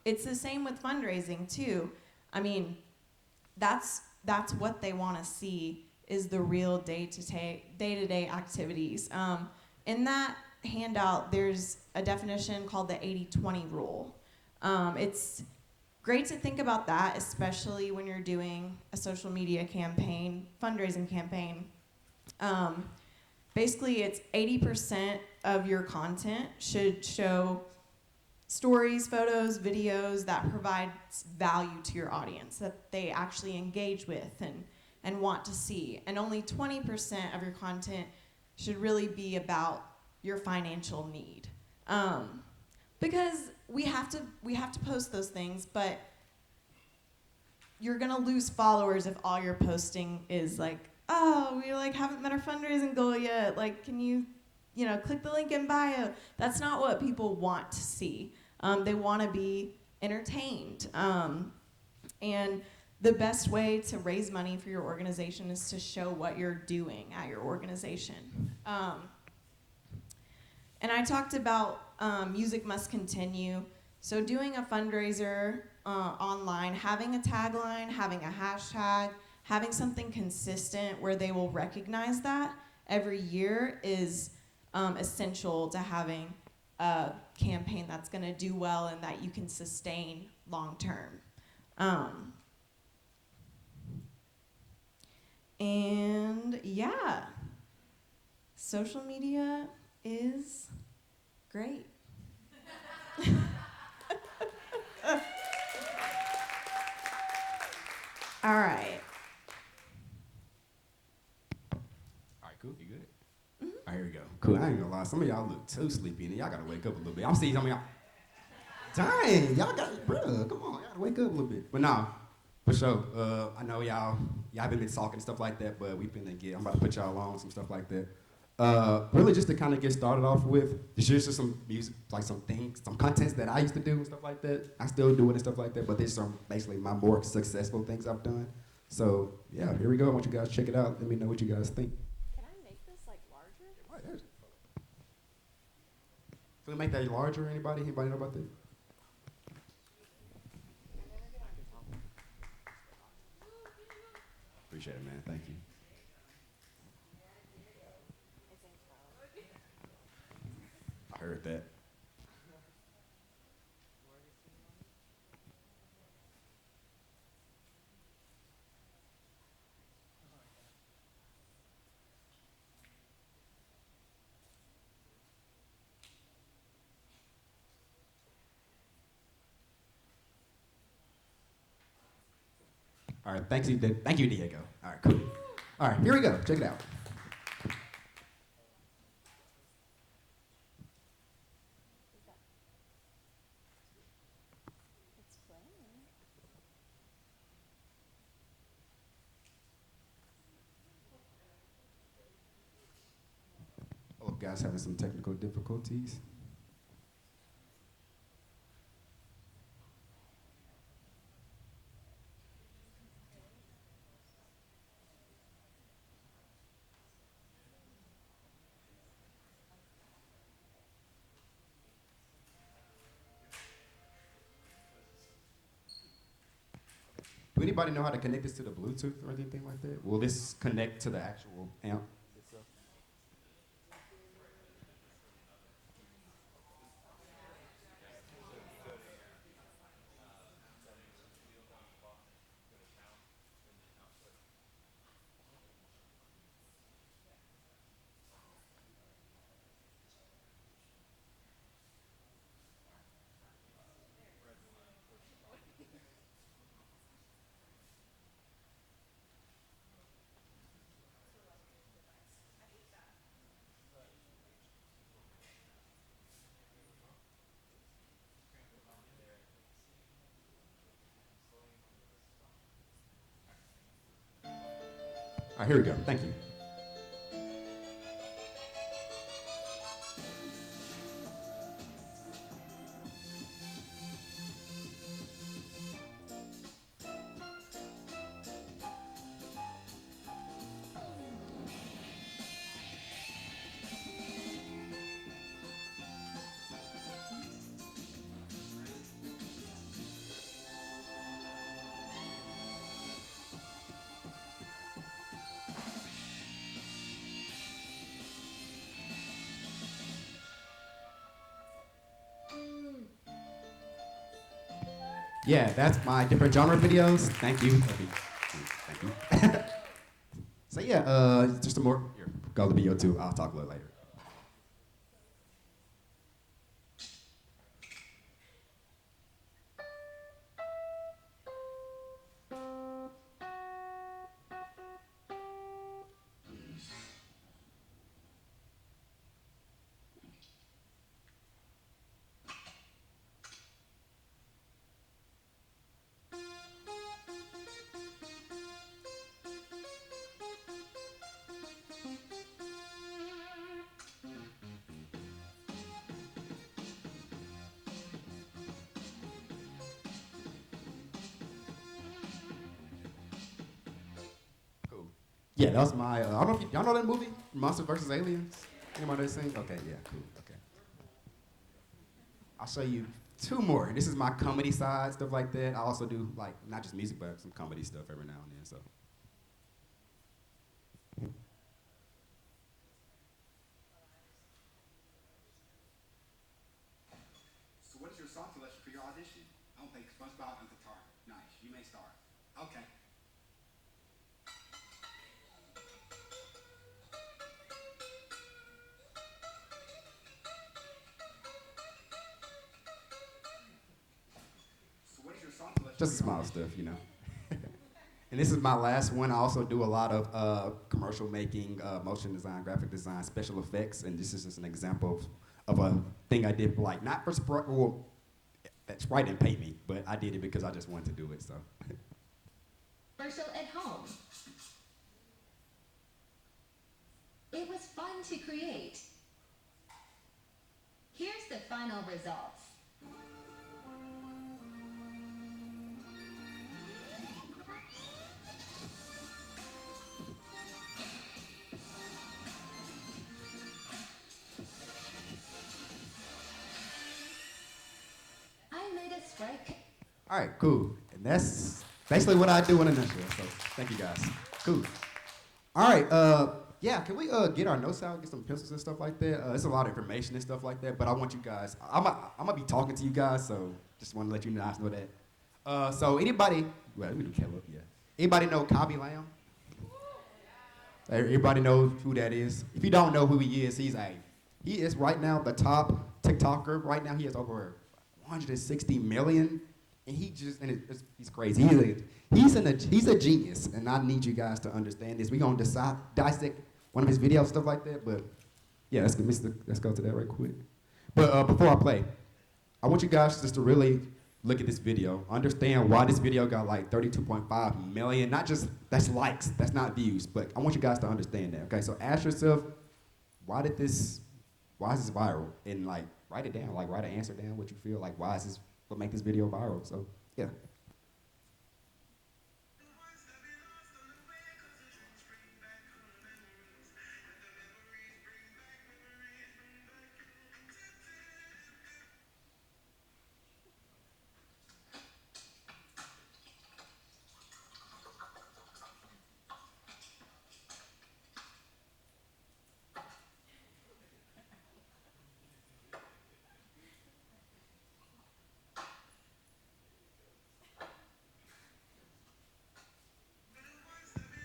it's the same with fundraising too. I mean, that's what they want to see is the real day-to-day activities. In that handout, there's a definition called the 80-20 rule. It's great to think about that, especially when you're doing a social media campaign, fundraising campaign. Basically, it's 80% of your content should show stories, photos, videos that provide value to your audience, that they actually engage with and want to see. And only 20% of your content should really be about your financial need. Because we have to post those things, but you're gonna lose followers if all you're posting is like, oh, we like haven't met our fundraising goal yet. Like, can you click the link in bio? That's not what people want to see. They want to be entertained. And the best way to raise money for your organization is to show what you're doing at your organization. And I talked about music must continue. So doing a fundraiser online, having a tagline, having a hashtag, having something consistent where they will recognize that every year is essential to having a campaign that's going to do well and that you can sustain long term. And yeah, social media is great. All right. All right, cool. You good? Mm-hmm. All right, here we go. Cool. I ain't gonna lie. Some of y'all look too sleepy, and y'all gotta wake up a little bit. I'm seeing some of y'all. Dang, y'all got, bro. Come on, y'all gotta wake up a little bit. But nah, for sure. I know y'all haven't been talking and stuff like that, but I'm about to put y'all on some stuff like that. Really just to kind of get started off with, to share some music, like some things, some contents that I used to do and stuff like that. I still do it and stuff like that, but these are basically my more successful things I've done. So yeah, here we go. I want you guys to check it out. Let me know what you guys think. Can I make this like larger? Can we make that larger? Anybody know about that? Appreciate it, man. Thank you. I heard that. All right, thank you, Diego. All right, cool. All right, here we go. Check it out. Oh, guys, having some technical difficulties. Do anybody know how to connect this to the Bluetooth or anything like that? Will this connect to the actual amp itself? All right, here we go. Thank you. yeah, that's my different genre videos. Thank you. Thank you. So yeah, just some more. Here, go to video too. I'll talk a little later. Cool. Yeah, that was my. I don't know if y'all know that movie, Monster vs. Aliens. Anybody seen? Okay, yeah, cool. Okay. I'll show you two more. This is my comedy side, stuff like that. I also do like not just music, but some comedy stuff every now and then. So. So what is your song selection for your audition? I'll play SpongeBob and guitar. Nice. You may start. Okay. So what is your song selection? Just small stuff, you know. And this is my last one. I also do a lot of commercial making, motion design, graphic design, special effects, and this is just an example of a thing I did, like not for Sprite. Well, that Sprite didn't pay me, but I did it because I just wanted to do it. So. Commercial at home. It was fun to create. Here's the final results. I made a strike. All right, cool. And that's basically what I do in a nutshell. So thank you guys. Cool. All right, yeah, can we get our notes out, get some pencils and stuff like that? It's a lot of information and stuff like that, but I want you guys, I'm gonna be talking to you guys, so just want to let you guys know that. So anybody, well, let me do Caleb, yeah. Anybody know Cobby Lamb? Everybody knows who that is. If you don't know who he is right now the top TikToker. Right now he has over 160 million, and he's crazy. He's a genius, and I need you guys to understand this. We're gonna dissect one of his videos, stuff like that. But yeah, let's go to that right quick. But before I play, I want you guys just to really look at this video, understand why this video got like 32.5 million. Not just that's likes, that's not views, but I want you guys to understand that. Okay, so ask yourself, why is this viral? And like write it down, like write an answer down, what you feel like, what make this video viral. So yeah.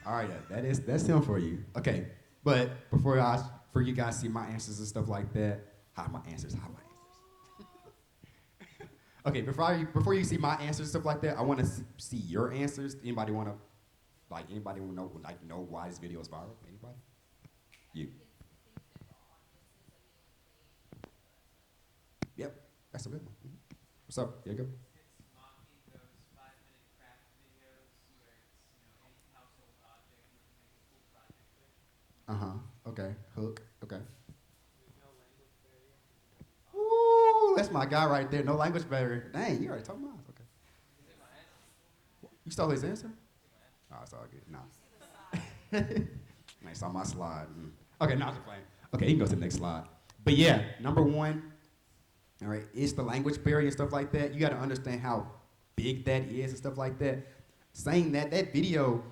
All right, yeah, that's him for you. Okay, but for you guys see my answers and stuff like that, hide my answers. Okay, before you see my answers and stuff like that, I want to see your answers. Anybody want to know why this video is viral? Anybody? You. Yep, that's a good one. What's up? Here you go. Okay. Hook. Okay. Ooh, that's my guy right there. No language barrier. Dang, you already told mine. Okay. You stole his answer? Oh, it's all good. No. Man, saw my slide. Okay, now I'm just playing. Okay, you can go to the next slide. But yeah, number one, all right, is the language barrier and stuff like that. You got to understand how big that is and stuff like that. Saying that video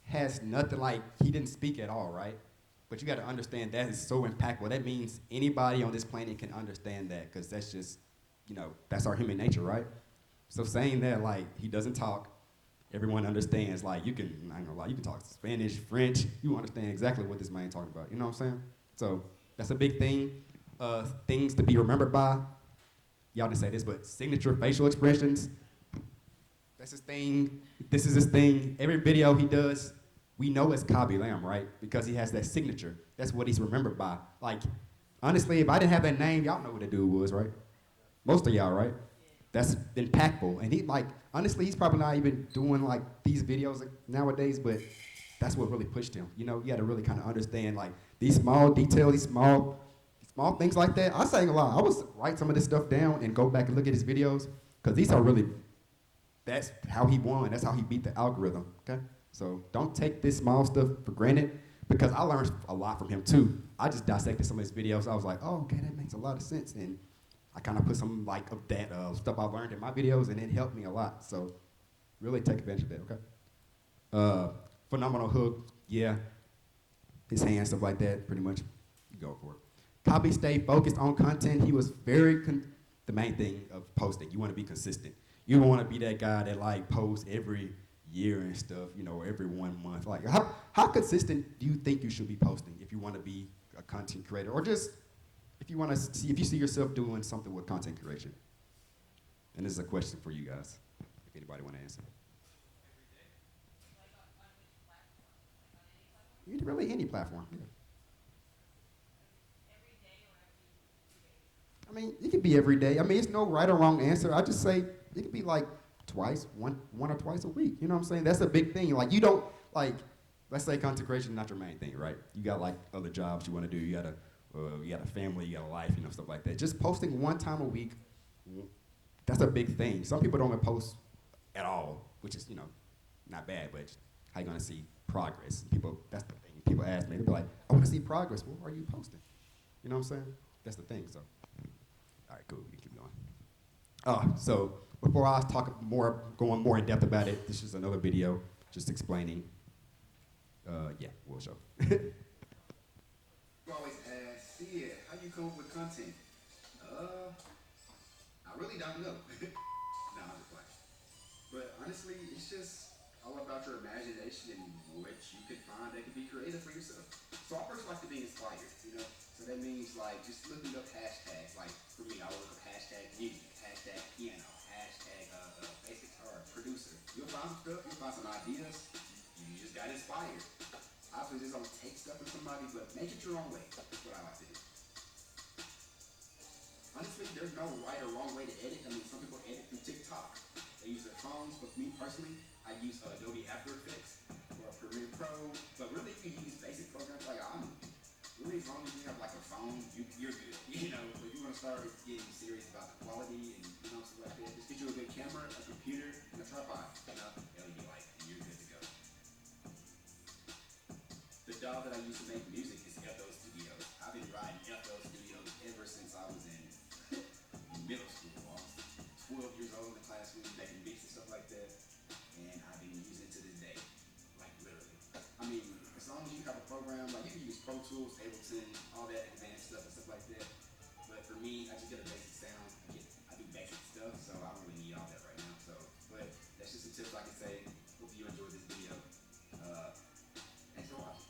has nothing, like he didn't speak at all, right? But you got to understand that is so impactful. That means anybody on this planet can understand that, because that's just, that's our human nature, right? So saying that, like, he doesn't talk, everyone understands, like, I ain't gonna lie, you can talk Spanish, French, you understand exactly what this man talking about, you know what I'm saying? So that's a big thing. Things to be remembered by, y'all didn't say this, but signature facial expressions, that's his thing, this is his thing. Every video he does, we know it's Kabi Lamb, right? Because he has that signature. That's what he's remembered by. Like, honestly, if I didn't have that name, y'all know what the dude was, right? Most of y'all, right? That's impactful. And he, like, honestly, he's probably not even doing, like, these videos nowadays, but that's what really pushed him. You know, you gotta really kind of understand, like, these small details, these small things like that. I sang a lot. I was write some of this stuff down and go back and look at his videos, because these are really, that's how he won. That's how he beat the algorithm, okay? So don't take this small stuff for granted, because I learned a lot from him too. I just dissected some of his videos. I was like, oh, okay, that makes a lot of sense. And I kind of put some like of that stuff I learned in my videos, and it helped me a lot. So really take advantage of that, okay? Phenomenal hook, yeah. His hands, stuff like that, pretty much. You go for it. Kabi stayed focused on content. He was very, the main thing of posting, you want to be consistent. You don't want to be that guy that like posts every year and stuff, you know, or every 1 month. Like, how consistent do you think you should be posting if you want to be a content creator, or just if you want to see, if you see yourself doing something with content creation? And this is a question for you guys, if anybody want to answer. Really any platform. Yeah. I mean, it could be every day. I mean, it's no right or wrong answer. I just say it could be like one or twice a week. You know what I'm saying? That's a big thing. Like, you don't, like, let's say content creation is not your main thing, right? You got like other jobs you want to do. You got a family, you got a life, you know, stuff like that. Just posting one time a week, that's a big thing. Some people don't even post at all, which is, you know, not bad, but how you gonna see progress? People, that's the thing. People ask me, they'll be like, I want to see progress. Well, where are you posting? You know what I'm saying? That's the thing. So, all right, cool. You keep going. So before I talk more, going more in depth about it, this is another video just explaining. Yeah, we'll show. You always ask, Sia, how you come up with content? I really don't know. No, I'm just playing. But honestly, it's just all about your imagination and what you can find that can be creative for yourself. So I first like to be inspired, you know? So that means like just looking up hashtags. Like for me, I will look up hashtag music, hashtag piano, hashtag bass guitar, producer. You'll find some stuff, you'll find some ideas. You just got inspired. Obviously, just don't take stuff from somebody, but make it your own way. That's what I like to do. Honestly, there's no right or wrong way to edit. I mean, some people edit through TikTok. They use their phones, but me personally, I use Adobe After Effects or Premiere Pro. But really, you can use basic programs like really, as long as you have like a phone, you're good. You know, if you want to start getting serious about the quality and you know stuff like that, just get you a good camera, a computer, and a tripod. You know, LED light, and you're good to go. The DAW that I use to make music is FL Studios. I've been riding FL Studios ever since I was in middle school. I was 12 years old in the classroom making beats and stuff like that, and I've been using it to this day, like literally. I mean, as long as you have a program, like you can use Pro Tools, Ableton, all that advanced stuff and stuff like that. But for me, I just get a basic sound. I do basic stuff, so I don't really need all that right now. So, but that's just some tips I can say. Hope you enjoyed this video. Thanks for watching.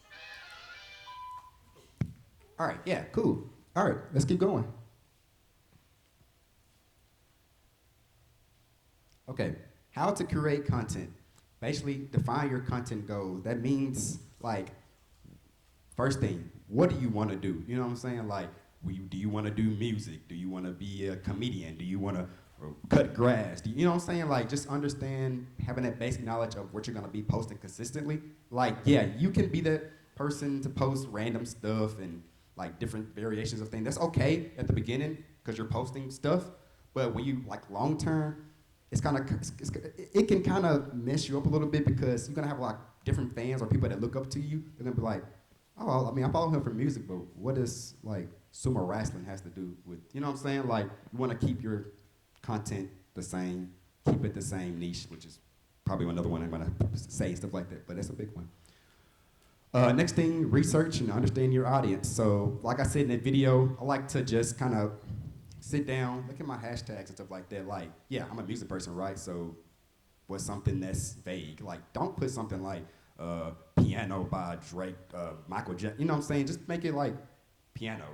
All right, yeah, cool. All right, let's keep going. Okay, how to create content. Basically, define your content goals. That means, like, first thing, what do you want to do? You know what I'm saying? Like, do you want to do music? Do you want to be a comedian? Do you want to cut grass? You know what I'm saying? Like, just understand, having that basic knowledge of what you're going to be posting consistently. Like, yeah, you can be that person to post random stuff and, like, different variations of things. That's okay at the beginning because you're posting stuff. But when you, like, long term, it's kind of, it can kind of mess you up a little bit because you're gonna have like different fans or people that look up to you. They're gonna be like, oh, I mean, I follow him for music, but what does like sumo wrestling has to do with, you know what I'm saying? Like, you wanna keep your content the same, keep it the same niche, which is probably another one I'm gonna say, stuff like that, but that's a big one. Next thing, research and understand your audience. So, like I said in that video, I like to just kind of sit down, look at my hashtags and stuff like that. Like, yeah, I'm a music person, right? So what's something that's vague? Like, don't put something like piano by Drake, Michael Jackson. You know what I'm saying? Just make it like piano,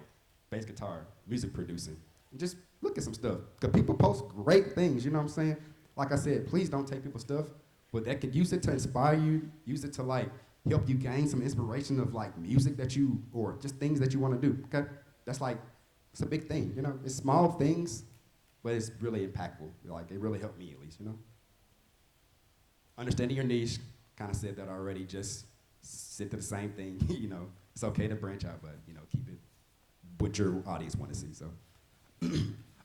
bass guitar, music producing. And just look at some stuff. Because people post great things, you know what I'm saying? Like I said, please don't take people's stuff, but that could use it to inspire you, use it to like help you gain some inspiration of like music that you, or just things that you want to do, okay? That's like, it's a big thing, you know? It's small things, but it's really impactful. Like, it really helped me at least, you know? Understanding your niche, kind of said that already, just stick to the same thing, you know? It's okay to branch out, but, you know, keep it what your audience want to see, so.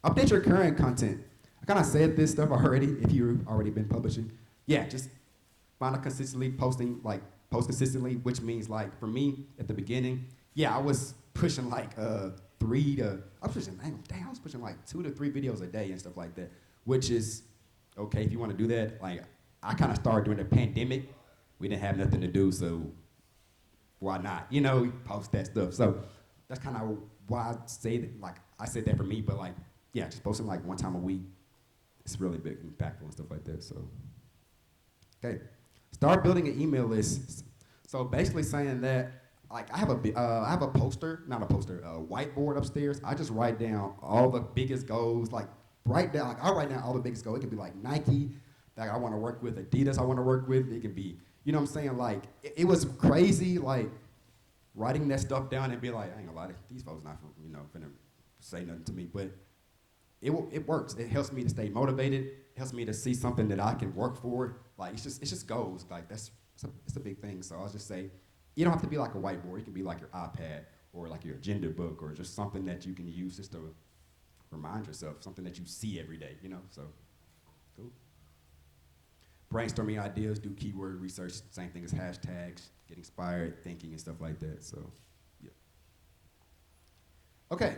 Update your current content. I kind of said this stuff already, if you've already been publishing. Yeah, just find out consistently posting, like, post consistently, which means, like, for me, at the beginning, yeah, I was pushing, like, I was pushing, like, 2 to 3 videos a day and stuff like that, which is okay if you want to do that. Like, I kind of started during the pandemic. We didn't have nothing to do, so why not? You know, we post that stuff. So that's kind of why I say that, like, I said that for me, but, like, yeah, just posting, like, 1 time a week. It's really big, impactful and stuff like that, so. Okay, start building an email list. So basically saying that, like, I have a whiteboard upstairs. I just write down all the biggest goals, like, I'll write down all the biggest goals. It could be like Nike, that I want to work with, Adidas I want to work with. It could be, you know what I'm saying? Like, it was crazy, like, writing that stuff down and be like, I ain't gonna lie, these folks not, you know, finna say nothing to me, but it works. It helps me to stay motivated. It helps me to see something that I can work for. Like, it's just goals. Like, it's a big thing. So I'll just say, you don't have to be like a whiteboard. It can be like your iPad or like your agenda book or just something that you can use just to remind yourself, something that you see every day, you know? So, cool. Brainstorming ideas, do keyword research, same thing as hashtags, get inspired, thinking, and stuff like that. So, yeah. Okay.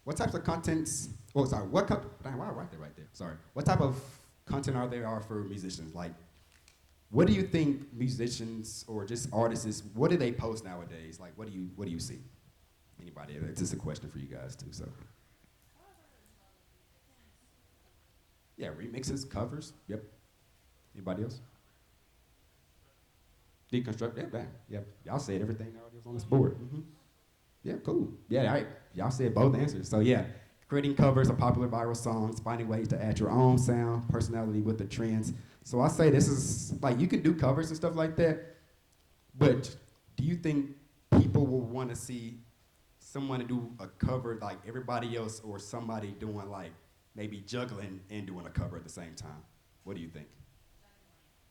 What types of contents, why I write that right there? Sorry. What type of content are for musicians? Like, what do you think musicians or just artists, what do they post nowadays? Like, what do you see? Anybody? It's just a question for you guys too, so. Yeah, remixes, covers, yep. Anybody else? Deconstruct, yeah, bang. Yep, y'all said everything already was on this board. Mm-hmm. Yeah, cool. Yeah, all right. Y'all said both answers. So yeah, creating covers of popular viral songs, finding ways to add your own sound, personality with the trends. So I say this is, like, you can do covers and stuff like that, but do you think people will want to see someone do a cover like everybody else, or somebody doing, like, maybe juggling and doing a cover at the same time? What do you think?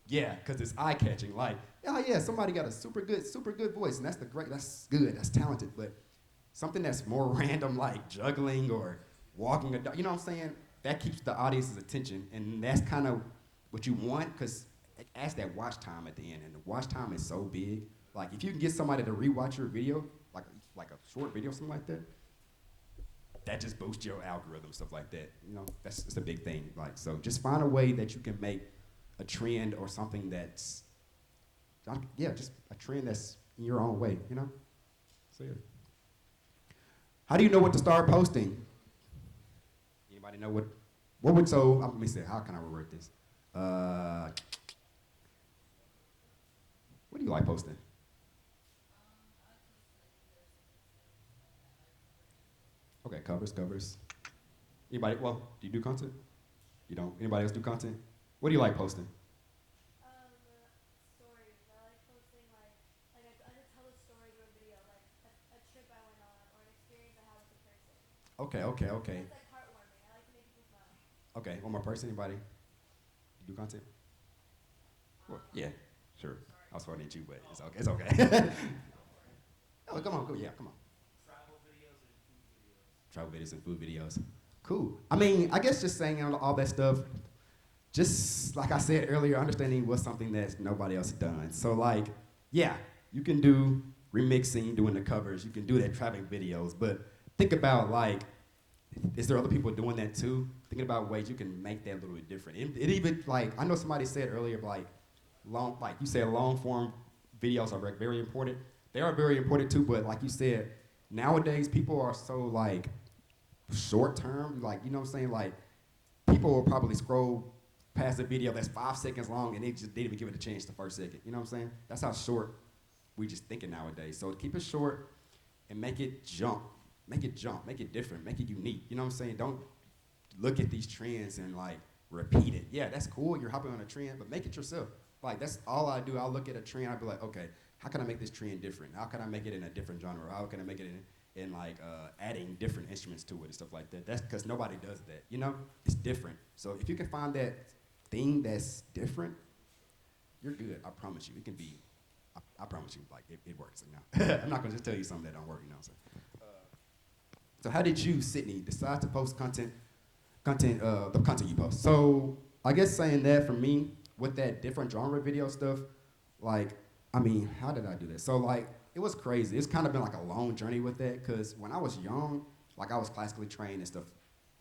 Yeah, because it's eye-catching. Like, oh yeah, somebody got a super good voice, and that's good, that's talented, but something that's more random, like juggling or walking a dog, you know what I'm saying? That keeps the audience's attention, and that's kind of what you want, because it adds that watch time at the end, and the watch time is so big. Like, if you can get somebody to rewatch your video, like a short video, something like that, that just boosts your algorithm, stuff like that. You know, it's a big thing. Like, so just find a way that you can make a trend or something that's, yeah, just a trend that's in your own way, you know? So yeah. How do you know what to start posting? Anybody know let me see, how can I reword this? What do you like posting? Okay, covers. Anybody, do you do content? You don't? Anybody else do content? What do you like posting? Stories. I like posting I just tell a story to a video, like a trip I went on or an experience I had with a person. Okay. It's like heartwarming. I like to make people smile. Okay, one more person, anybody? You do content? Well, yeah, sure. I was pointing at you, but it's okay. Oh, come on, come on. Travel videos and food videos. Cool. I mean, I guess just saying all that stuff, just like I said earlier, understanding what's something that nobody else has done. So, like, yeah, you can do remixing, doing the covers, you can do that traveling videos, but think about, like, is there other people doing that too? Thinking about ways you can make that a little bit different. It even, like, I know somebody said earlier, like you said, long form videos are very important. They are very important too, but like you said, nowadays people are so, like, short term, like, you know what I'm saying? Like, people will probably scroll past a video that's 5 seconds long and they didn't even give it a chance the first second. You know what I'm saying? That's how short we just thinking nowadays. So keep it short and make it jump. Make it jump, make it different, make it unique. You know what I'm saying? Don't look at these trends and like repeat it. Yeah, that's cool, you're hopping on a trend, but make it yourself. Like, that's all I do. I'll look at a trend, I'll be like, okay, how can I make this trend different? How can I make it in a different genre? How can I make it in like adding different instruments to it and stuff like that? That's because nobody does that, you know? It's different. So if you can find that thing that's different, you're good, I promise you. It can be, I promise you, like, it works. You know? I'm not gonna just tell you something that don't work, you know what I'm saying? So how did you, Sidney, decide to post the content you post? So I guess saying that for me, with that different genre video stuff, like, I mean, how did I do that? So like, it was crazy. It's kind of been like a long journey with that, because when I was young, like I was classically trained and stuff,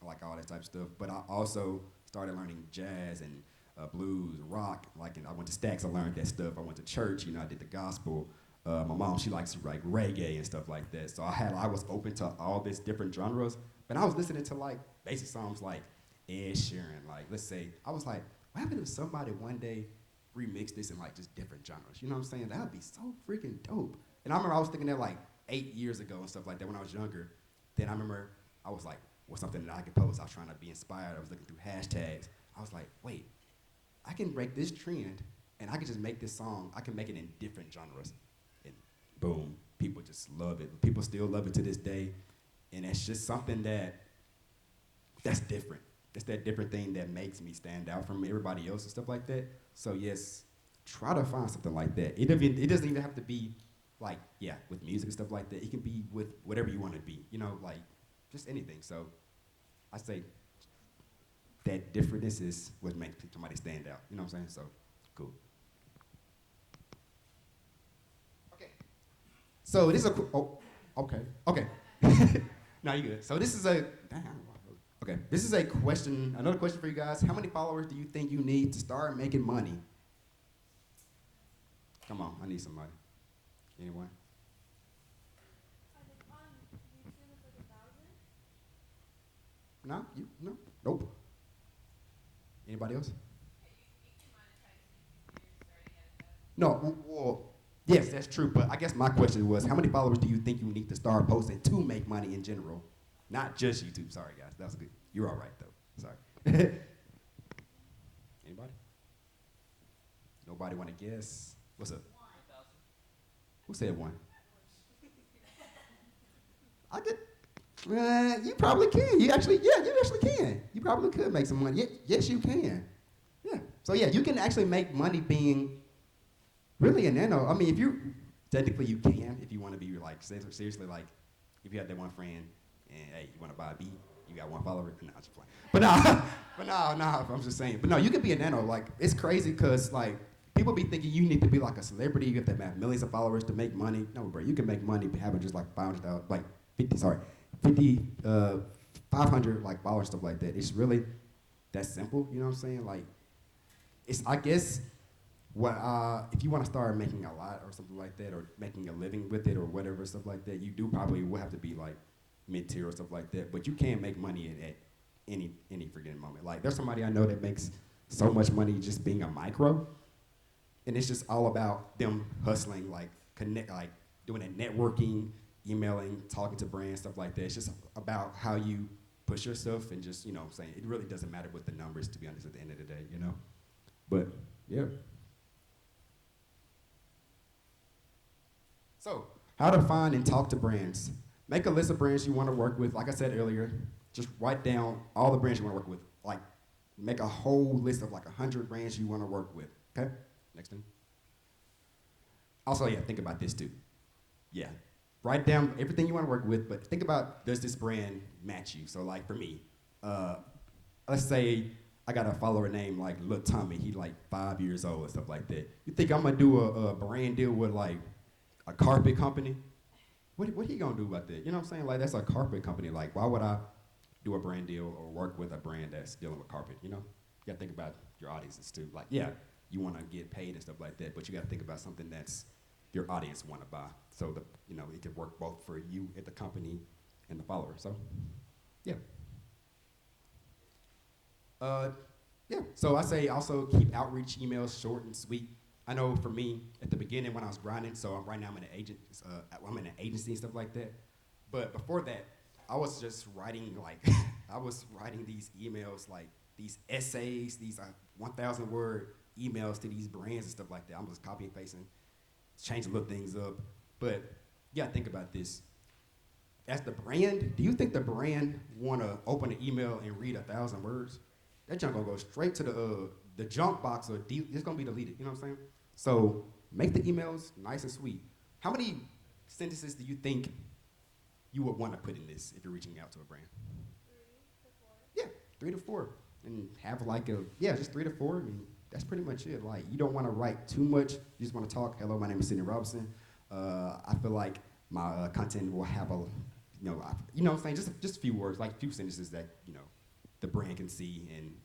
like all that type of stuff, but I also started learning jazz and blues, rock, like, and I went to Stacks, I learned that stuff. I went to church, you know, I did the gospel. My mom, she likes like reggae and stuff like that. So I was open to all these different genres, but I was listening to like basic songs like Ed Sheeran, like, let's say, I was like, what happened if somebody one day remix this in like just different genres? You know what I'm saying? That would be so freaking dope. And I remember I was thinking that like 8 years ago and stuff like that when I was younger. Then I remember I was like, what's something that I could post? I was trying to be inspired. I was looking through hashtags. I was like, wait, I can break this trend and I can just make this song. I can make it in different genres. And boom, people just love it. People still love it to this day. And it's just something that's different. It's that different thing that makes me stand out from everybody else and stuff like that. So yes, try to find something like that. It doesn't even have to be like, yeah, with music and stuff like that. It can be with whatever you want to be, you know, like just anything. So I say that differentness is what makes somebody stand out. You know what I'm saying? So cool. Okay. So this is okay. No, you good. So this is this is a question, another question for you guys. How many followers do you think you need to start making money? Come on, I need somebody. Anyone? On YouTube, it's like 1,000. No? Nope. Anybody else? No, well, yes, that's true, but I guess my question was, how many followers do you think you need to start posting to make money in general? Not just YouTube. Sorry, guys. That was good. You're all right, though. Sorry. Anybody? Nobody want to guess? What's up? 1,000. Who said one? I get. You probably can. You actually can. You probably could make some money. Yes, you can. Yeah. So yeah, you can actually make money being really a nano. I mean, if you technically you can, if you want to be like seriously, like if you have that one friend and hey, you want to buy a bee, you got one follower. No, I'm just playing. But no, I'm just saying. But no, you can be a nano. Like it's crazy because like people be thinking you need to be like a celebrity. You have to have millions of followers to make money. No, bro, you can make money having just like 500, like 500 like followers, stuff like that. It's really that simple. You know what I'm saying? Like it's I guess. What if you want to start making a lot or something like that, or making a living with it or whatever stuff like that, you do probably will have to be like mid-tier or stuff like that. But you can make money at any freaking moment. Like there's somebody I know that makes so much money just being a micro, and it's just all about them hustling, like connect, like doing that networking, emailing, talking to brands, stuff like that. It's just about how you push yourself and just, you know what I'm saying, it really doesn't matter what the numbers, to be honest, at the end of the day, you know. But yeah. So, how to find and talk to brands. Make a list of brands you want to work with. Like I said earlier, just write down all the brands you want to work with. Like, make a whole list of like 100 brands you want to work with. Okay? Next one. Also, yeah, think about this too. Yeah. Write down everything you want to work with, but think about, does this brand match you? So, like, for me, let's say I got a follower named like Lil Tommy. He like 5 years old and stuff like that. You think I'm going to do a brand deal with like a carpet company? What he gonna do about that? You know what I'm saying? Like that's a carpet company. Like why would I do a brand deal or work with a brand that's dealing with carpet? You know, you gotta think about your audiences too. Like yeah, you wanna get paid and stuff like that, but you gotta think about something that's your audience wanna buy. So it can work both for you at the company and the follower. So Yeah. Yeah. So I say also keep outreach emails short and sweet. I know for me at the beginning when I was grinding, so right now I'm an agent. I'm in an agency and stuff like that. But before that, I was just writing like I was writing these emails like these essays, these 1,000 word emails to these brands and stuff like that. I'm just copying and pasting, changing little things up. But you gotta think about this. As the brand, do you think the brand wanna open an email and read 1,000 words? That junk gonna go straight to the junk box or it's gonna be deleted. You know what I'm saying? So make the emails nice and sweet. How many sentences do you think you would want to put in this if you're reaching out to a brand? 3 to 4. Yeah, 3 to 4, and have like just 3 to 4. I mean, that's pretty much it. Like you don't want to write too much. You just want to talk. Hello, my name is Sidney Robinson. I feel like my content will have a, you know what I'm saying, just a few words, like a few sentences that the brand can see, and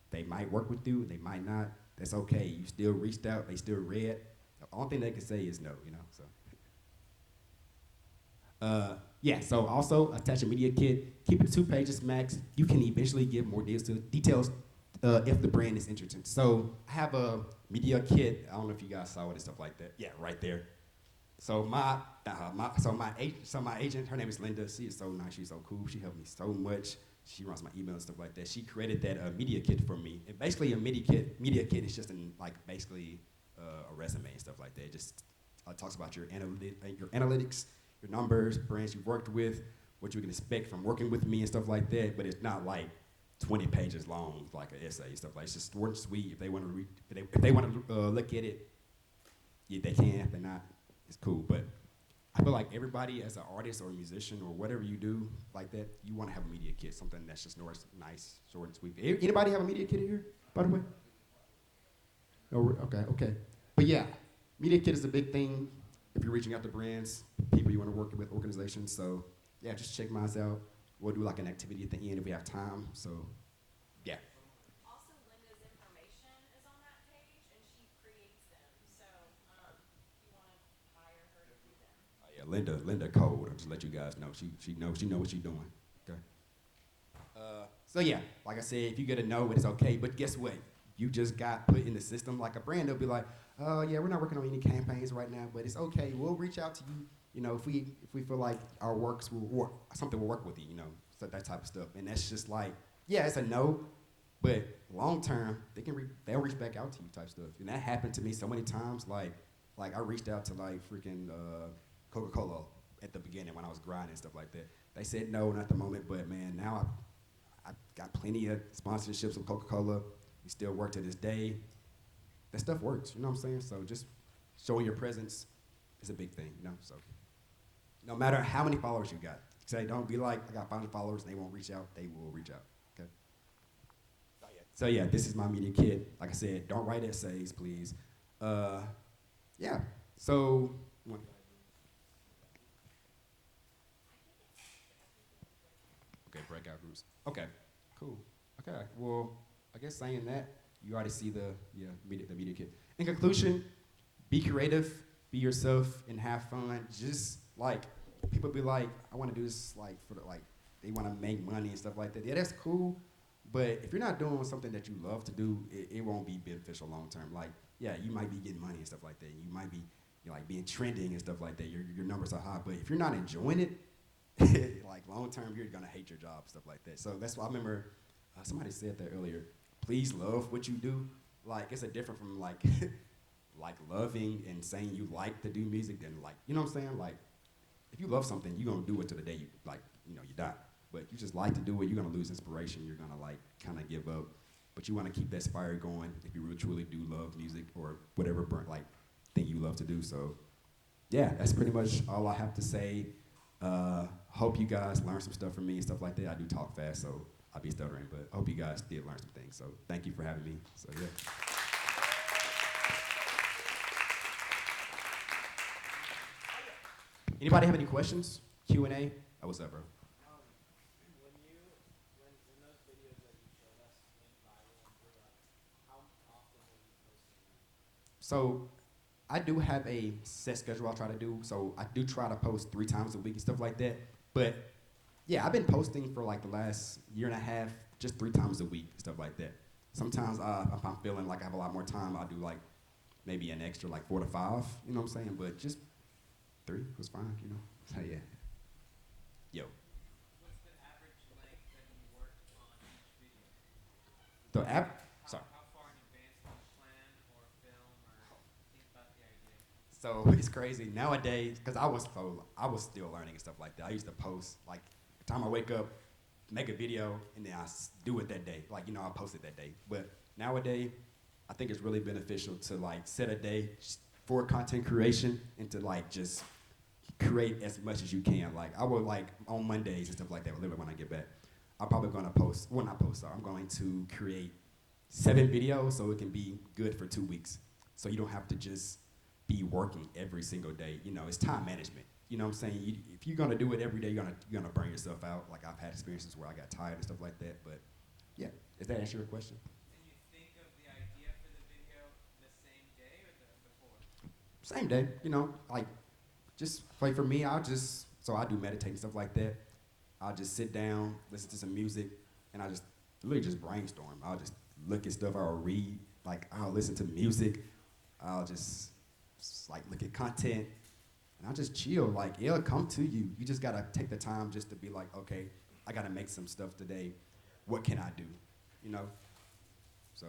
they might work with you, they might not. That's okay. You still reached out. They still read. The only thing they can say is no. So. Yeah, so also attach a media kit. Keep it 2 pages max. You can eventually give more details if the brand is interested. So I have a media kit. I don't know if you guys saw it and stuff like that. Yeah, right there. So my agent, her name is Linda. She is so nice. She's so cool. She helped me so much. She runs my email and stuff like that. She created that media kit for me. And basically a media kit is just basically a resume and stuff like that. It just talks about your analytics, your numbers, brands you've worked with, what you can expect from working with me and stuff like that. But it's not like 20 pages long, like an essay and stuff like that. It's just short and sweet. If they want to read, if they want to look at it, yeah, they can. If they're not, it's cool. But I feel like everybody, as an artist or a musician or whatever you do like that, you want to have a media kit, something that's just nice, short and sweet. Anybody have a media kit in here, by the way? No, okay. But yeah, media kit is a big thing if you're reaching out to brands, people you want to work with, organizations. So yeah, just check mine out. We'll do like an activity at the end if we have time. So yeah. Also, Linda's information is on that page, and she creates them. So you want to hire her to do them. Oh, yeah, Linda Code. I'll just let you guys know. She knows what she's doing. Okay. So yeah, like I said, if you get a no, it's okay. But guess what? You just got put in the system. Like a brand, they'll be like, oh yeah, we're not working on any campaigns right now, but it's okay. We'll reach out to you. If we feel like our works will work, something will work with you. So that type of stuff. And that's just like, yeah, it's a no, but long term, they'll reach back out to you type stuff. And that happened to me so many times. Like I reached out to like freaking Coca-Cola at the beginning when I was grinding and stuff like that. They said no, not at the moment, but man, now I got plenty of sponsorships with Coca-Cola. We still work to this day. That stuff works, you know what I'm saying? So just showing your presence is a big thing, So no matter how many followers you got, say don't be like, I got 500 followers and they won't reach out. They will reach out, okay? So yeah, this is my media kit. Like I said, don't write essays, please. Yeah, so. Okay, breakout groups. Okay, cool. Okay, well, I guess saying that, you already see the media kit. In conclusion, be creative, be yourself, and have fun. Just like people be like, I want to do this like they want to make money and stuff like that. Yeah, that's cool, but if you're not doing something that you love to do, it won't be beneficial long term. Like, yeah, you might be getting money and stuff like that. You might be like being trending and stuff like that. Your numbers are high, but if you're not enjoying it, like long term, you're gonna hate your job, stuff like that. So that's why I remember somebody said that earlier. Please love what you do. Like it's a different from like like loving and saying you like to do music than like, you know what I'm saying? Like if you love something, you're gonna do it to the day you you die. But you just like to do it, you're gonna lose inspiration. You're gonna like kind of give up. But you want to keep that fire going if you really truly do love music or whatever like thing you love to do. So yeah, that's pretty much all I have to say. Hope you guys learn some stuff from me and stuff like that. I do talk fast, so I'll be stuttering, but I hope you guys did learn some things. So thank you for having me. So yeah. Anybody have any questions? Q&A? Oh, what's up, bro? When those videos that you showed us went viral and blew up, how often were you posting them? So I do have a set schedule I try to do. So I do try to post 3 times a week and stuff like that. But Yeah, I've been posting for like the last year and a half, just 3 times a week, stuff like that. Sometimes if I'm feeling like I have a lot more time, I'll do like maybe an extra like 4 to 5, you know what I'm saying? But just 3 was fine, you know? So yeah. Yo. What's the average length that you work on each video? The app, sorry. How far in advance do you plan or film or think about the idea? So it's crazy nowadays, because I was still learning and stuff like that. I used to post like the time I wake up, make a video, and then do it that day. Like, you know, I post it that day. But nowadays, I think it's really beneficial to like set a day for content creation and to like just create as much as you can. Like I will like on Mondays and stuff like that, literally when I get back, I'm probably gonna post, well not post, sorry, I'm going to create 7 videos so it can be good for 2 weeks. So you don't have to just be working every single day. You know, it's time management. You know what I'm saying? If you're gonna do it every day, you're gonna burn yourself out. Like I've had experiences where I got tired and stuff like that. But yeah, does that answer your question? And you think of the idea for the video the same day or the before? Same day. You know, like just like for me, so I do meditate and stuff like that. I'll just sit down, listen to some music, and I just literally just brainstorm. I'll just look at stuff. I'll read. Like I'll listen to music. I'll just like look at content, and I'll just chill. Like it'll come to you. You just gotta take the time just to be like, okay, I gotta make some stuff today. What can I do? You know. So,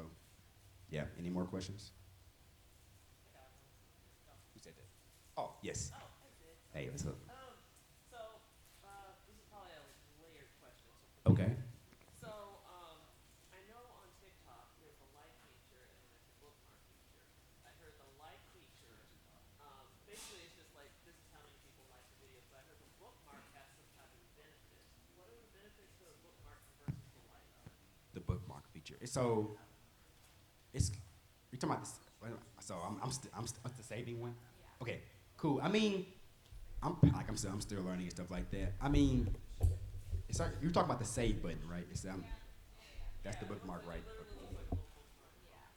yeah. Any more questions? Who said that? Oh yes. Oh, I did. Hey, what's up? So, this is probably a layered question. So Okay. So, I know on TikTok there's a like feature and then there's a bookmark feature. I heard the like feature, basically it's just like this is how many people like the video, but I heard the bookmark has some type of benefit. What are the benefits to the bookmark versus the like? The bookmark feature. So it's you're talking about this. So I'm the saving one. Yeah. Okay, cool. I mean, I'm still learning and stuff like that. I mean, it's like, you're talking about the save button, right? That's the bookmark, right?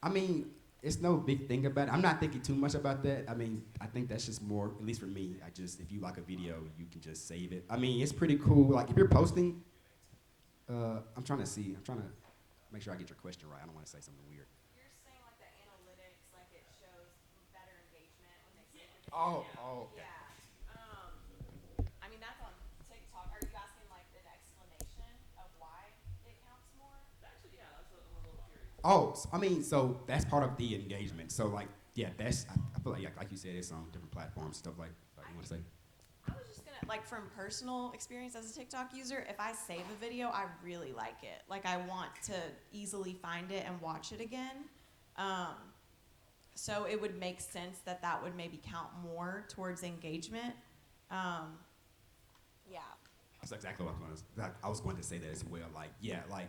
I mean, it's no big thing about it. I'm not thinking too much about that. I mean, I think that's just more, at least for me. If you like a video, you can just save it. I mean, it's pretty cool. Like if you're posting, I'm trying to make sure I get your question right. I don't want to say something weird. You're saying like the analytics, like it shows better engagement when they say the Oh, okay. Yeah. I mean that's on TikTok. Are you asking like an explanation of why it counts more? Actually, yeah, that's what I'm a little curious. Oh, I mean, so that's part of the engagement. So like, yeah, I feel like you said, it's on different platforms, stuff like you want to say. I was just gonna, like from personal experience as a TikTok user, if I save a video, I really like it. Like I want to easily find it and watch it again. So it would make sense that would maybe count more towards engagement. Yeah. That's exactly what I was going to say that as well. Like, yeah, like,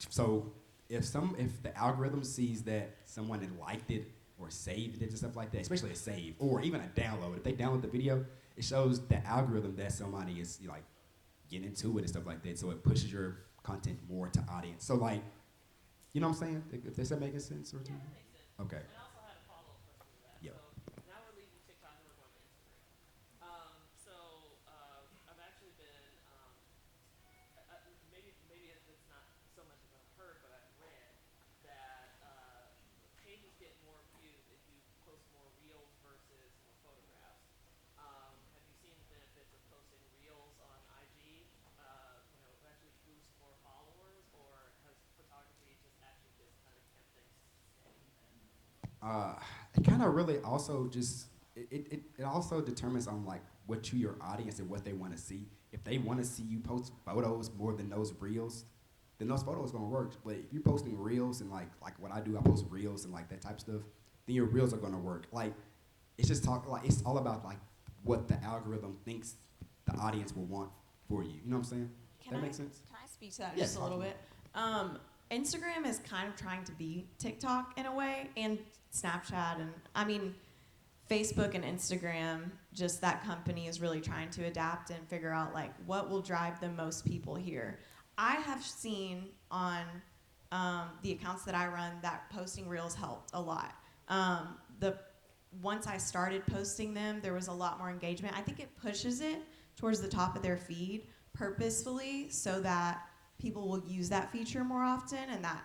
so if the algorithm sees that someone had liked it or saved it and stuff like that, especially a save or even a download, if they download the video, it shows the algorithm that somebody is like getting into it and stuff like that. So it pushes your content more to audience. So like, you know what I'm saying? Does that make sense or to you? That makes sense. Okay. And I also had a follow-up question to that. Yep. So now we're leaving TikTok and we're going to Instagram. I've actually been, maybe it's not so much as I've heard, but I've read that pages get more views if you post more reels versus more photographs. Have you seen the benefits of posting reels on IG? Actually boost more followers, or has photography just actually just kind of kept things steady? It kind of really also just it also determines on like what your audience and what they want to see. If they want to see you post photos more than those reels, then those photos gonna work. But if you're posting reels and like what I do, I post reels and like that type of stuff, then your reels are gonna work. Like it's all about like what the algorithm thinks the audience will want for you. You know what I'm saying? That makes sense? Can I speak to that Yeah, just a little bit? Instagram is kind of trying to be TikTok in a way, and Snapchat, and I mean, Facebook and Instagram, just that company is really trying to adapt and figure out like what will drive the most people here. I have seen on the accounts that I run that posting reels helped a lot. Once I started posting them, there was a lot more engagement. I think it pushes it towards the top of their feed. purposefully so that people will use that feature more often, and that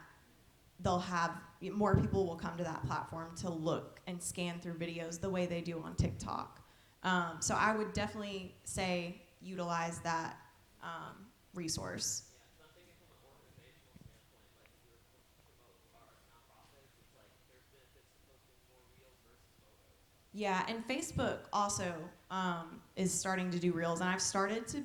they'll have more people will come to that platform to look and scan through videos the way they do on TikTok. So I would definitely say utilize that resource. Yeah, so I'm thinking from an organizational standpoint, like if you're promote our nonprofits, it's like there's benefits to posting more reels versus photos. Yeah, and Facebook also is starting to do reels, and I've started to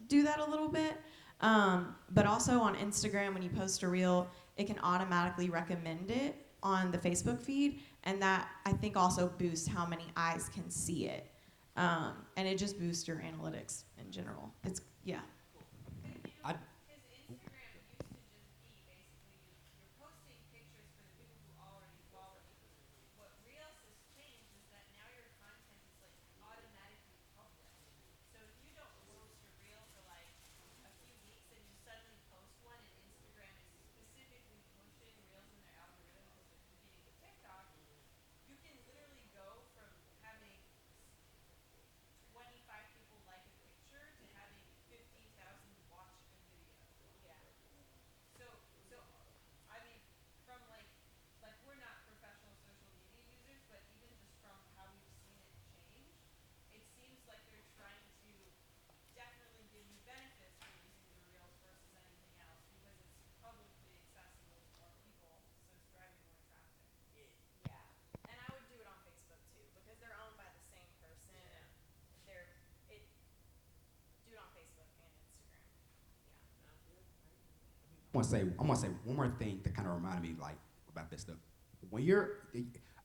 do that a little bit. But also on Instagram, when you post a reel, it can automatically recommend it on the Facebook feed, and that I think also boosts how many eyes can see it, and it just boosts your analytics in general. It's yeah. I, His Instagram used to just be basically you're posting pictures for the people who already follow you. What Reels has changed is that now your content is like automatically public. So if you don't post your reel for like a few weeks and you suddenly post one and Instagram is specifically pushing reels in their algorithm because they're competing with TikTok, you can literally go from having 25 people like a picture to having 15,000 watch a video. Yeah. So, so I mean, from like we're not professional social media users, but even just from how we've seen it change, it seems like they're trying to definitely give you benefits for using the reels versus anything else because it's publicly accessible to more people, so it's driving more traffic. Yeah, and I would do it on Facebook too because they're owned by the same person. Yeah. They're it. Do it on Facebook and Instagram. Yeah. Sounds good. I'm gonna say one more thing that kind of reminded me like about this stuff. When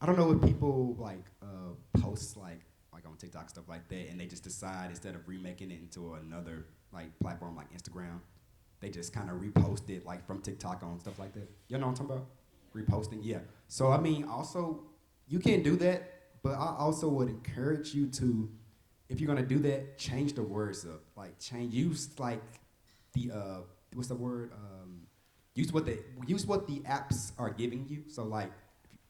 I don't know if people like post like on TikTok stuff like that, and they just decide instead of remaking it into another like platform like Instagram, they just kind of repost it like from TikTok on stuff like that. You know what I'm talking about? Reposting, yeah. So I mean, also you can do that, but I also would encourage you to, if you're gonna do that, change the words up. Like use like the what's the word? Use what the apps are giving you. So like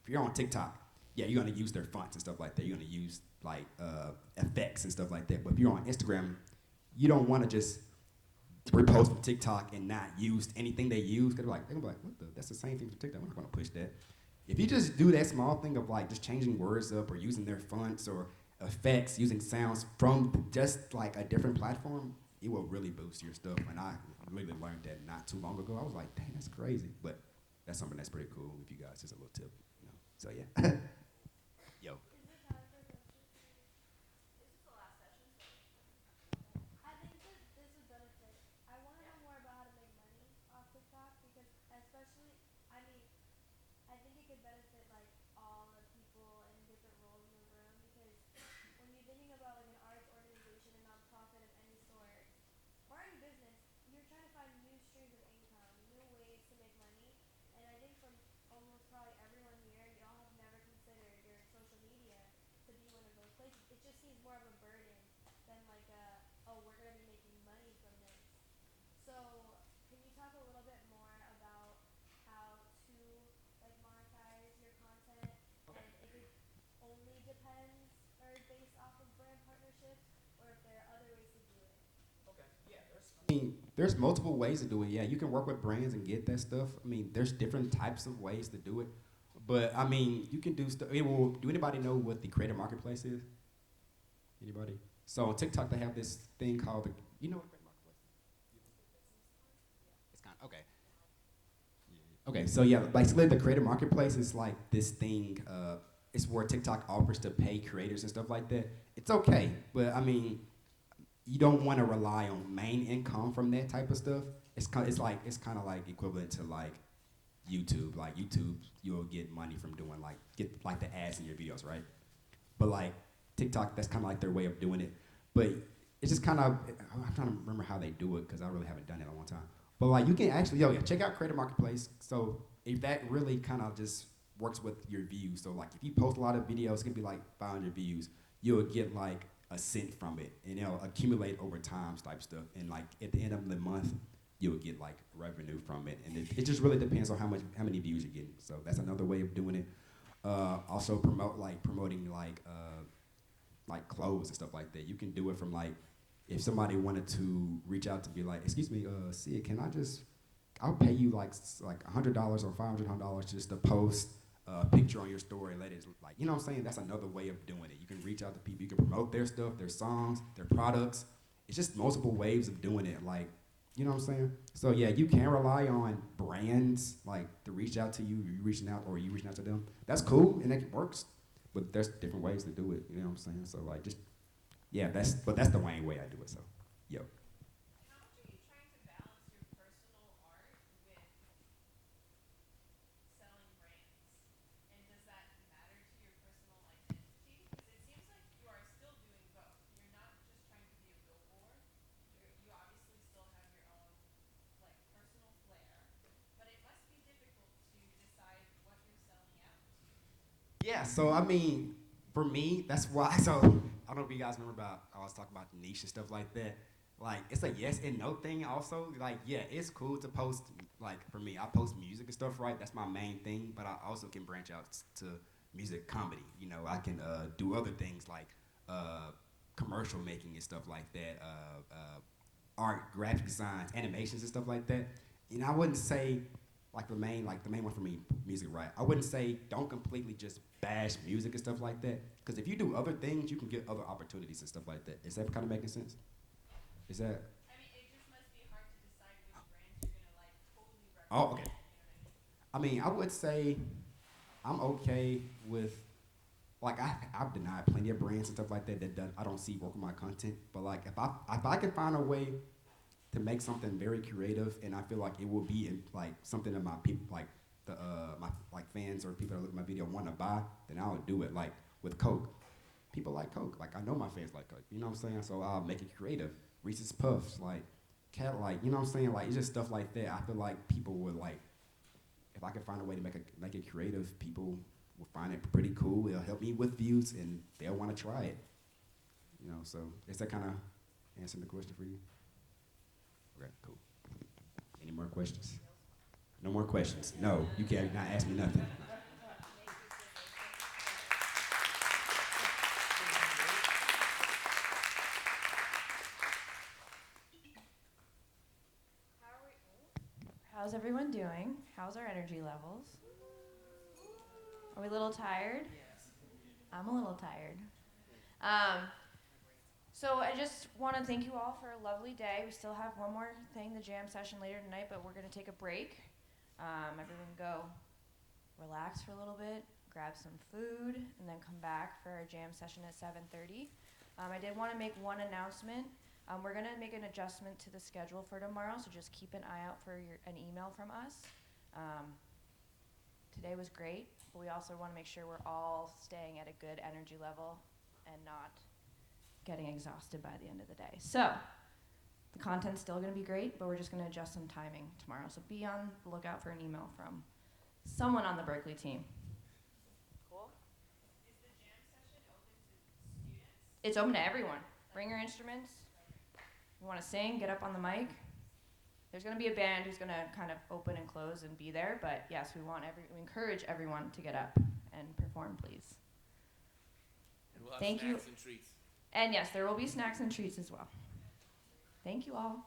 if you're on TikTok, yeah, you're gonna use their fonts and stuff like that. You're gonna use like effects and stuff like that. But if you're on Instagram, you don't want to just repost from TikTok and not use anything they use. Cause they're gonna be like, what the? That's the same thing from TikTok. We're not gonna push that. If you just do that small thing of like just changing words up or using their fonts or effects, using sounds from just like a different platform, it will really boost your stuff. And I really learned that not too long ago. I was like, dang, that's crazy. But that's something that's pretty cool with you guys. Just a little tip, you know. So yeah. Yo. Is it time for questions? This is the last session. I think that this would benefit. I want to know more about how to make money off TikTok because, especially, I mean, I think it could benefit like all the people in different roles in the room because when you're thinking about like an arts organization, a nonprofit of any sort, or any business, you're trying to find new streams of income, new ways to make money. And I think from almost probably everyone here, y'all have never considered your social media to be one of those places. It just seems more of a burden than like oh, we're gonna be making money from this. So can you talk a little bit more about how to like monetize your content and if it only depends or is based off of brand partnerships or if there are other ways to do it? Okay. Yeah. I mean, there's multiple ways to do it. Yeah, you can work with brands and get that stuff. I mean, there's different types of ways to do it. But I mean, you can do stuff. Do anybody know what the creator marketplace is? Anybody? So on TikTok, they have this thing called you know what creator marketplace is? It's kind of, okay. Okay, so yeah, basically the creator marketplace is like this thing. It's where TikTok offers to pay creators and stuff like that. It's okay, but I mean, you don't want to rely on main income from that type of stuff. It's kind of like equivalent to like YouTube. Like YouTube, you'll get money from doing get the ads in your videos, right? But like TikTok, that's kind of like their way of doing it. But it's just kind of, I'm trying to remember how they do it because I really haven't done it in a long time. But like you can actually, check out Creator Marketplace. So if that really kind of just works with your views. So like if you post a lot of videos, it's gonna be like 500 views. You'll get like a cent from it, and it'll accumulate over time type stuff. And like at the end of the month, you'll get like revenue from it. And it just really depends on how many views you're getting. So that's another way of doing it. Also promoting like clothes and stuff like that. You can do it from like if somebody wanted to reach out to be like, excuse me, Sid, I'll pay you like $100 or $500 just to post a picture on your story and let it, like, you know what I'm saying? That's another way of doing it. You can reach out to people, you can promote their stuff, their songs, their products. It's just multiple ways of doing it, like, you know what I'm saying? So yeah, you can rely on brands like to reach out to you, you reaching out or you reaching out to them. That's cool and it works, but there's different ways to do it, you know what I'm saying? So like just, yeah, that's the Wayne way I do it, so, yo. How much are you trying to balance your personal art with selling brands? And does that matter to your personal identity? Because it seems like you are still doing both. You're not just trying to be a billboard. You obviously still have your own like personal flair, but it must be difficult to decide what you're selling out to. Yeah, so I mean, for me, that's why, so I don't know if you guys remember about, I was talking about niche and stuff like that. Like, it's a yes and no thing also. Like, yeah, it's cool to post, like, for me, I post music and stuff, right? That's my main thing, but I also can branch out to music comedy. You know, I can do other things like commercial making and stuff like that, art, graphic designs, animations and stuff like that. And I wouldn't say, like the main one for me, music, right? I wouldn't say don't completely just bash music and stuff like that. Because if you do other things, you can get other opportunities and stuff like that. Is that kind of making sense? Is that? I mean, it just must be hard to decide which brands you're gonna like totally represent. Oh, okay. You know what I mean? I mean, I would say I'm okay with, like, I've denied plenty of brands and stuff like that I don't see work with my content. But like, if I can find a way to make something very creative, and I feel like it will be in, like something that my people, like my like fans or people that look at my video want to buy, then I'll do it. Like with Coke, people like Coke. Like I know my fans like Coke. You know what I'm saying? So I'll make it creative. Reese's Puffs, like cat, like you know what I'm saying? Like it's just stuff like that. I feel like people would like, if I can find a way to make it creative, people will find it pretty cool. It'll help me with views, and they'll want to try it. You know, so is that kind of answering the question for you? Okay, cool. Any more questions? No more questions. No, you can't not ask me nothing. How's everyone doing? How's our energy levels? Are we a little tired? I'm a little tired. So I just want to thank you all for a lovely day. We still have one more thing, the jam session later tonight, but we're going to take a break. Everyone go relax for a little bit, grab some food, and then come back for our jam session at 7:30. I did want to make one announcement. We're going to make an adjustment to the schedule for tomorrow, so just keep an eye out for an email from us. Today was great, but we also want to make sure we're all staying at a good energy level and not getting exhausted by the end of the day. So the content's still going to be great, but we're just going to adjust some timing tomorrow. So be on the lookout for an email from someone on the Berklee team. Cool? Is the jam session open to students? It's open to everyone. Bring your instruments. You want to sing, get up on the mic. There's going to be a band who's going to kind of open and close and be there, but yes, we encourage everyone to get up and perform, please. And we'll have Thank you. snacks and treats. And yes, there will be snacks and treats as well. Thank you all.